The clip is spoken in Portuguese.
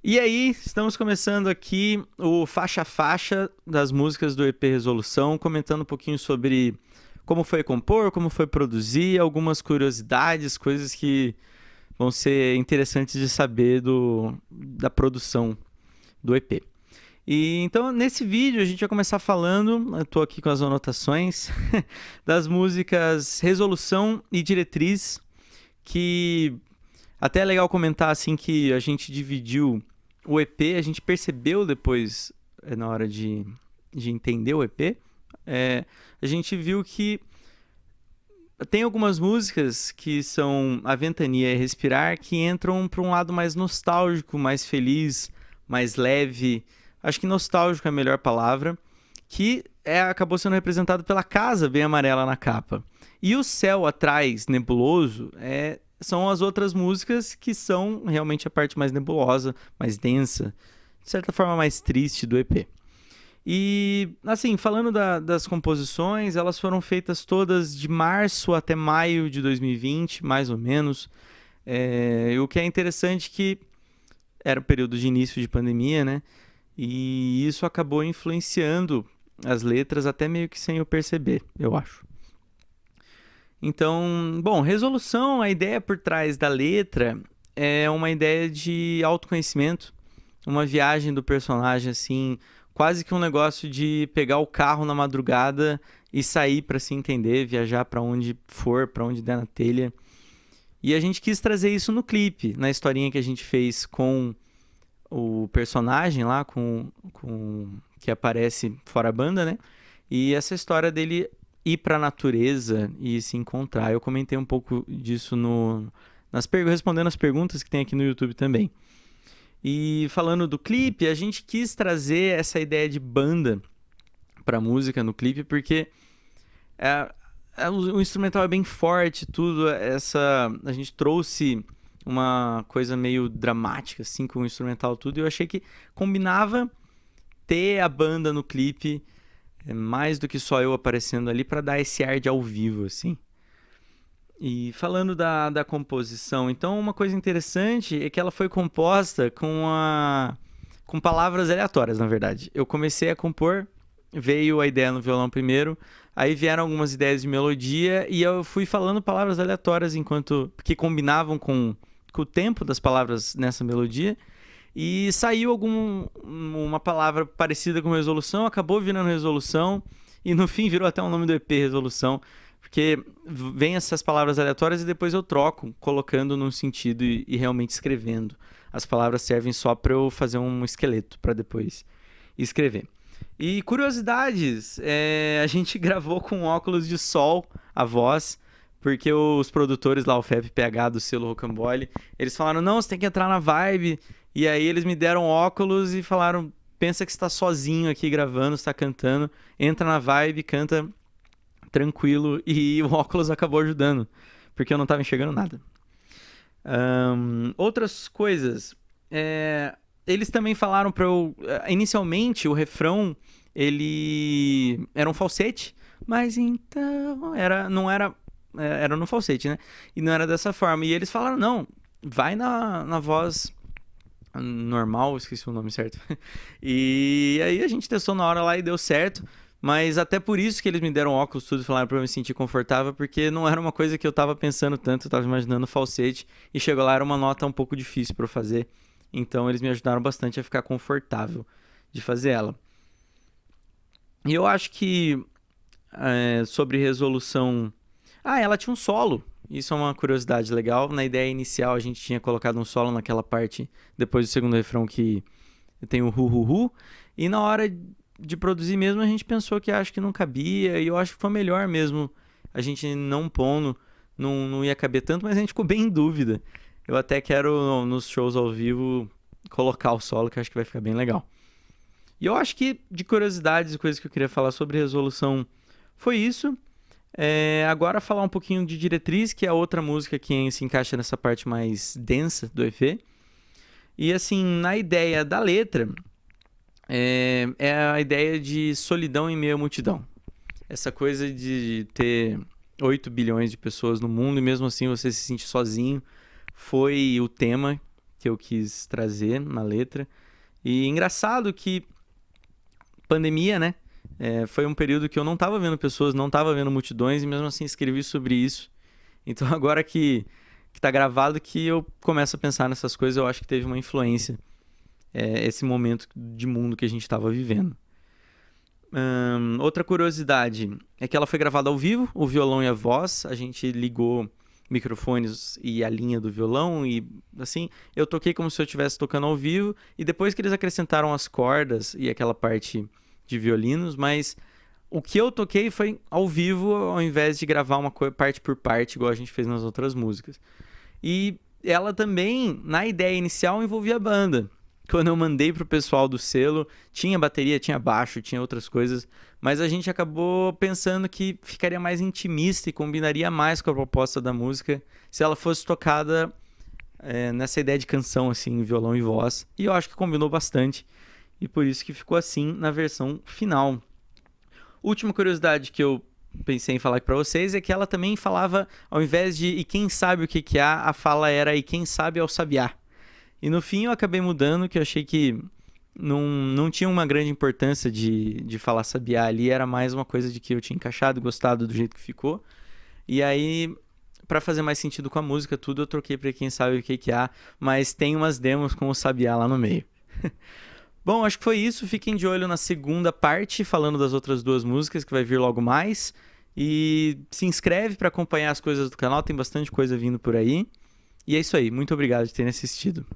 E aí, estamos começando aqui o faixa a faixa das músicas do EP Resolução, comentando um pouquinho sobre como foi compor, como foi produzir, algumas curiosidades, coisas que vão ser interessantes de saber da produção do EP. E então, nesse vídeo, a gente vai começar falando, eu tô aqui com as anotações, das músicas Resolução e Diretriz, que até é legal comentar assim que a gente dividiu o EP, a gente percebeu depois, na hora de entender o EP, a gente viu que tem algumas músicas que são A Ventania e Respirar que entram para um lado mais nostálgico, mais feliz, mais leve. Acho que nostálgico é a melhor palavra, que acabou sendo representado pela casa bem amarela na capa. E o céu atrás, nebuloso, são as outras músicas que são realmente a parte mais nebulosa, mais densa, de certa forma mais triste do EP. E, assim, falando das composições, elas foram feitas todas de março até maio de 2020, mais ou menos. E o que é interessante que era o período de início de pandemia, né? E isso acabou influenciando as letras até meio que sem eu perceber, eu acho. Então, bom, Resolução, a ideia por trás da letra é uma ideia de autoconhecimento, uma viagem do personagem, assim, quase que um negócio de pegar o carro na madrugada e sair para se entender, viajar para onde for, para onde der na telha. E a gente quis trazer isso no clipe, na historinha que a gente fez com o personagem lá, que aparece fora a banda, né? E essa história dele ir para a natureza e se encontrar. Eu comentei um pouco disso respondendo as perguntas que tem aqui no YouTube também. E falando do clipe, a gente quis trazer essa ideia de banda para música no clipe, porque o instrumental é bem forte, tudo. A gente trouxe uma coisa meio dramática, assim, com o instrumental tudo, e eu achei que combinava ter a banda no clipe, mais do que só eu aparecendo ali, para dar esse ar de ao vivo, assim. E falando da composição, então uma coisa interessante é que ela foi composta com palavras aleatórias, na verdade. Eu comecei a compor, veio a ideia no violão primeiro, aí vieram algumas ideias de melodia e eu fui falando palavras aleatórias que combinavam com o tempo das palavras nessa melodia. E saiu uma palavra parecida com Resolução, acabou virando Resolução e no fim virou até o nome do EP, Resolução. Porque vem essas palavras aleatórias e depois eu troco, colocando num sentido e realmente escrevendo. As palavras servem só para eu fazer um esqueleto para depois escrever. E curiosidades, a gente gravou com óculos de sol a voz, porque os produtores lá, o Feb PH do selo Rocambole, eles falaram, não, você tem que entrar na vibe. E aí eles me deram óculos e falaram, pensa que você está sozinho aqui gravando, você está cantando, entra na vibe, canta tranquilo, e o óculos acabou ajudando, porque eu não estava enxergando nada. Outras coisas, eles também falaram para eu... Inicialmente, o refrão, ele era um falsete, mas então... Não era no falsete, né? E não era dessa forma. E eles falaram, não, vai na voz normal, esqueci o nome certo. E aí a gente testou na hora lá e deu certo. Mas até por isso que eles me deram óculos tudo e falaram pra eu me sentir confortável, porque não era uma coisa que eu tava pensando tanto, eu tava imaginando falsete, e chegou lá, era uma nota um pouco difícil pra eu fazer, então eles me ajudaram bastante a ficar confortável de fazer ela. E eu acho que sobre Resolução... ela tinha um solo, isso é uma curiosidade legal. Na ideia inicial a gente tinha colocado um solo naquela parte, depois do segundo refrão, que tem o hu, e na hora de produzir mesmo, a gente pensou que acho que não cabia, e eu acho que foi melhor mesmo a gente não pondo, não ia caber tanto, mas a gente ficou bem em dúvida. Eu até quero, nos shows ao vivo, colocar o solo, que eu acho que vai ficar bem legal. E eu acho que, de curiosidades e coisas que eu queria falar sobre Resolução, foi isso. Agora falar um pouquinho de Diretriz, que é a outra música que se encaixa nessa parte mais densa do EP. E assim, na ideia da letra... é a ideia de solidão em meio à multidão. Essa coisa de ter 8 bilhões de pessoas no mundo e mesmo assim você se sentir sozinho foi o tema que eu quis trazer na letra. E engraçado que pandemia, né? Foi um período que eu não tava vendo pessoas, não tava vendo multidões, e mesmo assim escrevi sobre isso. Então agora que tá gravado que eu começo a pensar nessas coisas, eu acho que teve uma influência, esse momento de mundo que a gente tava vivendo. Outra curiosidade é que ela foi gravada ao vivo, o violão e a voz. A gente ligou microfones e a linha do violão e, assim, eu toquei como se eu estivesse tocando ao vivo. E depois que eles acrescentaram as cordas e aquela parte de violinos, mas o que eu toquei foi ao vivo, ao invés de gravar uma parte por parte, igual a gente fez nas outras músicas. E ela também, na ideia inicial, envolvia a banda. Quando eu mandei pro pessoal do selo, tinha bateria, tinha baixo, tinha outras coisas, mas a gente acabou pensando que ficaria mais intimista e combinaria mais com a proposta da música se ela fosse tocada nessa ideia de canção, assim, violão e voz. E eu acho que combinou bastante, e por isso que ficou assim na versão final. Última curiosidade que eu pensei em falar aqui pra vocês é que ela também falava, ao invés de "e quem sabe o que que há", a fala era "e quem sabe ao sabiá". E no fim eu acabei mudando, que eu achei que não tinha uma grande importância de falar sabiá ali, era mais uma coisa de que eu tinha encaixado, gostado do jeito que ficou. E aí, pra fazer mais sentido com a música, tudo, eu troquei pra quem sabe o que que há, mas tem umas demos com o sabiá lá no meio. Bom, acho que foi isso. Fiquem de olho na segunda parte, falando das outras duas músicas, que vai vir logo mais. E se inscreve pra acompanhar as coisas do canal, tem bastante coisa vindo por aí. E é isso aí, muito obrigado por terem assistido.